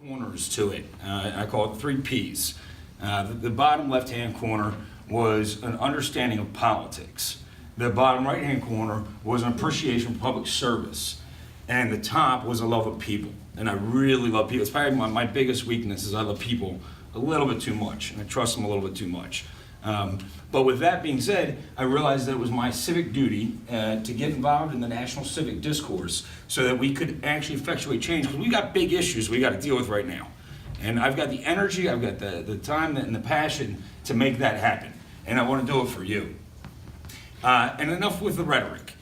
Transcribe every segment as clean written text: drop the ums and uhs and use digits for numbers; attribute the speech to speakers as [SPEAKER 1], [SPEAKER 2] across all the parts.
[SPEAKER 1] corners to it. I call it 3 Ps. The bottom left-hand corner was an understanding of politics. The bottom right-hand corner was an appreciation for public service. And the top was a love of people. And I really love people. It's probably my biggest weakness is I love people a little bit too much, and I trust them a little bit too much. But with that being said, I realized that it was my civic duty to get involved in the national civic discourse so that we could actually effectuate change, because we got big issues we got to deal with right now. And I've got the energy, I've got the time and the passion to make that happen. And I want to do it for you. And enough with the rhetoric.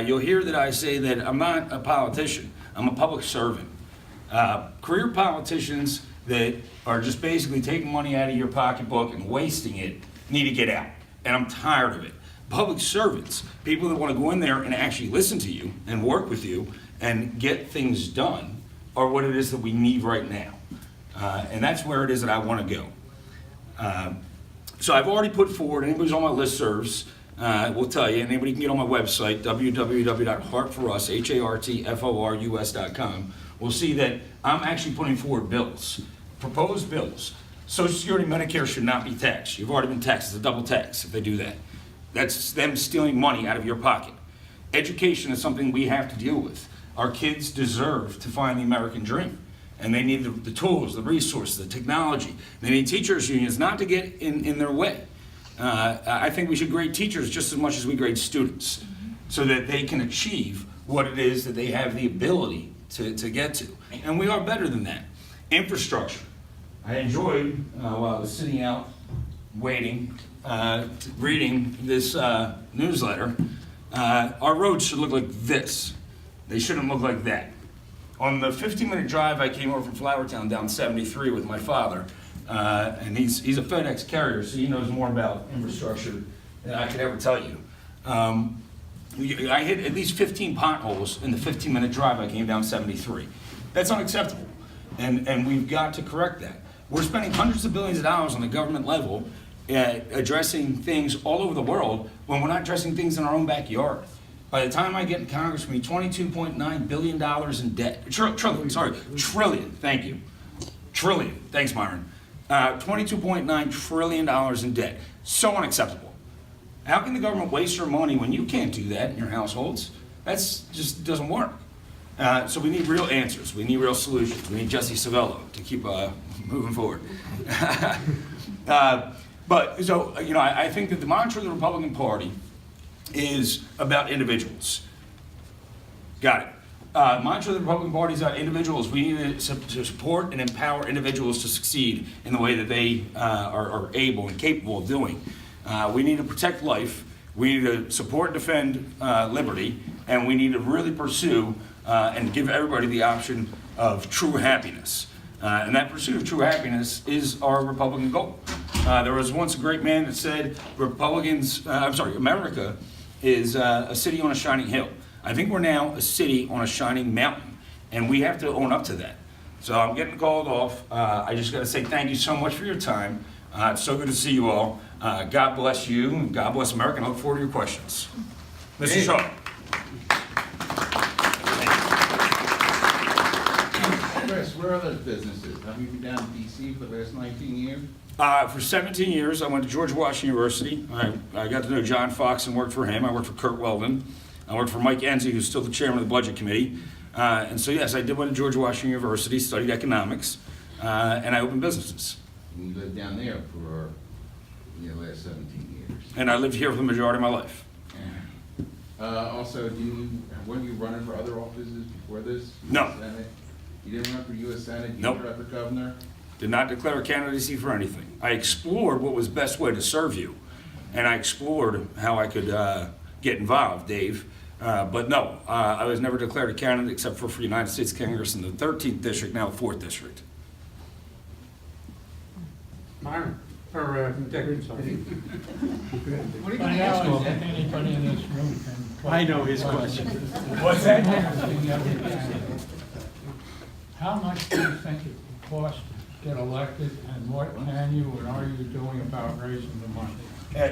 [SPEAKER 1] You'll hear that I say that I'm not a politician, I'm a public servant. Career politicians that are just basically taking money out of your pocketbook and wasting it need to get out. And I'm tired of it. Public servants, people that want to go in there and actually listen to you and work with you and get things done, are what it is that we need right now. And that's where it is that I want to go. So I've already put forward, anybody's on my listservs, will tell you, and anybody can get on my website, www.hartforus.com, will see that I'm actually putting forward bills, proposed bills. Social Security, Medicare should not be taxed. You've already been taxed. It's a double tax if they do that. That's them stealing money out of your pocket. Education is something we have to deal with. Our kids deserve to find the American dream. And they need the tools, the resources, the technology. They need teachers' unions not to get in their way. I think we should grade teachers just as much as we grade students, so that they can achieve what it is that they have the ability to get to. And we are better than that. Infrastructure. I enjoyed, while I was sitting out waiting, reading this newsletter, our roads should look like this. They shouldn't look like that. On the 15-minute drive, I came over from Flowertown down 73 with my father, and he's a FedEx carrier, so he knows more about infrastructure than I could ever tell you. I hit at least 15 potholes in the 15-minute drive I came down 73. That's unacceptable, and we've got to correct that. We're spending hundreds of billions of dollars on the government level addressing things all over the world when we're not addressing things in our own backyard. By the time I get in Congress, we'll be $22.9 billion in debt. Trillion, thank you. Trillion, thanks Myron. $22.9 trillion in debt. So unacceptable. How can the government waste your money when you can't do that in your households? That just doesn't work. So we need real answers. We need real solutions. We need Jesse Savello to keep moving forward. I think that the mantra of the Republican Party is about individuals. Got it. Mantra of the Republican Party is about individuals. We need to support and empower individuals to succeed in the way that they are able and capable of doing. We need to protect life. We need to support and defend liberty. And we need to really pursue and give everybody the option of true happiness. And that pursuit of true happiness is our Republican goal. There was once a great man that said, America is a city on a shining hill. I think we're now a city on a shining mountain, and we have to own up to that. So I'm getting called off. I just got to say thank you so much for your time. It's so good to see you all. God bless you, and God bless America, and I look forward to your questions. Mr. Shaw.
[SPEAKER 2] Kris, where are those businesses? Have you been down in D.C. for the last 19 years?
[SPEAKER 1] For 17 years, I went to George Washington University. I got to know John Fox and worked for him. I worked for Kurt Weldon. I worked for Mike Enzi, who's still the chairman of the Budget Committee. And so, yes, I did went to George Washington University, studied economics, and I opened businesses.
[SPEAKER 2] And you lived down there for the last 17 years.
[SPEAKER 1] And I lived here for the majority of my life.
[SPEAKER 2] Also, weren't you running for other offices before this?
[SPEAKER 1] No.
[SPEAKER 2] Senate? You didn't run for U.S. Senate? You
[SPEAKER 1] Nope.
[SPEAKER 2] didn't run for governor?
[SPEAKER 1] Did not declare a candidacy for anything. I explored what was the best way to serve you, and I explored how I could get involved, Dave. But no, I was never declared a candidate except for United States Congress in the 13th District, now the 4th District.
[SPEAKER 3] Myron, or Dick, sorry.
[SPEAKER 2] What are you
[SPEAKER 4] By
[SPEAKER 2] going to
[SPEAKER 4] now,
[SPEAKER 2] ask
[SPEAKER 4] I
[SPEAKER 2] me?
[SPEAKER 4] think anybody in this room can.
[SPEAKER 3] I know his question.
[SPEAKER 1] What's that?
[SPEAKER 4] How much do you think it will cost to get elected, and what can you and are you doing about raising the money?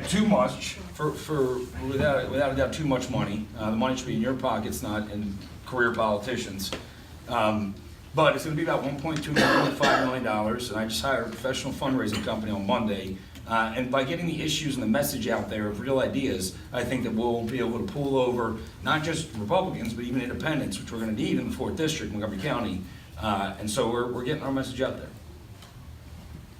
[SPEAKER 1] Too much, without a doubt, too much money. The money should be in your pockets, not in career politicians. But it's gonna be about $1.5 million, and I just hired a professional fundraising company on Monday. And by getting the issues and the message out there of real ideas, I think that we'll be able to pull over not just Republicans, but even independents, which we're gonna need in the 4th District, Montgomery County. And so we're getting our message out there.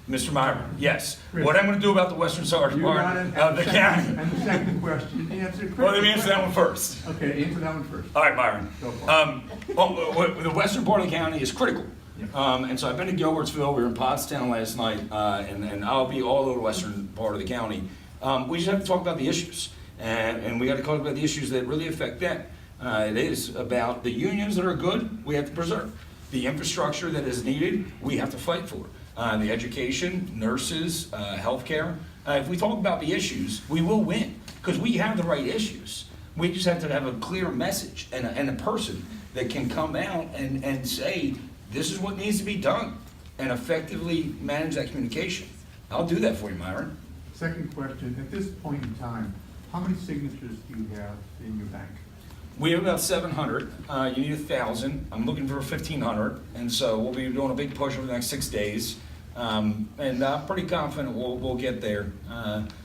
[SPEAKER 1] Mr. Myron, yes. What I'm gonna do about the Western Side
[SPEAKER 3] You got
[SPEAKER 1] part
[SPEAKER 3] it.
[SPEAKER 1] of the county.
[SPEAKER 3] And the second question, answer.
[SPEAKER 1] Well, let me answer that one first.
[SPEAKER 3] Okay, answer that one first.
[SPEAKER 1] All right, Myron.
[SPEAKER 3] Go for it.
[SPEAKER 1] Well, the western part of the county is critical. And so I've been to Gilbertsville, we were in Pottstown last night, and I'll be all over the western part of the county. We just have to talk about the issues, and we got to talk about the issues that really affect them. It is about the unions that are good, we have to preserve. The infrastructure that is needed, we have to fight for. The education, nurses, healthcare. If we talk about the issues, we will win, because we have the right issues. We just have to have a clear message and a person that can come out and say, this is what needs to be done, and effectively manage that communication. I'll do that for you, Myron.
[SPEAKER 3] Second question, at this point in time, how many signatures do you have in your bank?
[SPEAKER 1] We have about 700. You need 1,000. I'm looking for 1,500, and so we'll be doing a big push over the next 6 days. And I'm pretty confident we'll get there.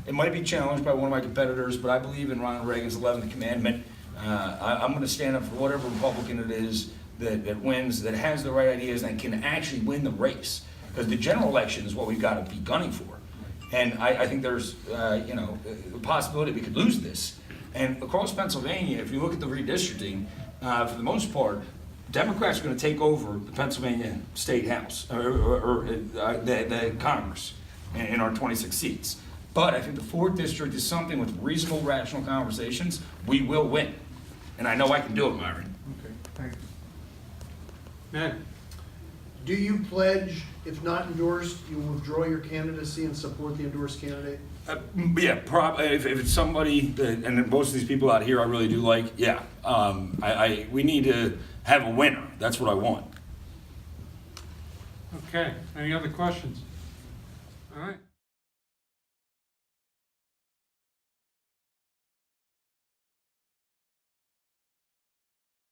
[SPEAKER 1] It might be challenged by one of my competitors, but I believe in Ronald Reagan's 11th commandment. I'm going to stand up for whatever Republican it is that wins, that has the right ideas, and can actually win the race. Because the general election is what we've got to be gunning for. And I think there's, a possibility we could lose this. And across Pennsylvania, if you look at the redistricting, for the most part, Democrats are going to take over the Pennsylvania State House, or the Congress in our 26 seats. But I think the 4th District is something with reasonable, rational conversations, we will win. And I know I can do it, Myron.
[SPEAKER 3] Okay, thank you. Ned?
[SPEAKER 5] Do you pledge, if not endorsed, you will withdraw your candidacy and support the endorsed candidate?
[SPEAKER 1] Yeah, probably, if it's somebody, that, and most of these people out here I really do like, yeah. We need to have a winner. That's what I want.
[SPEAKER 3] Okay, any other questions? All right.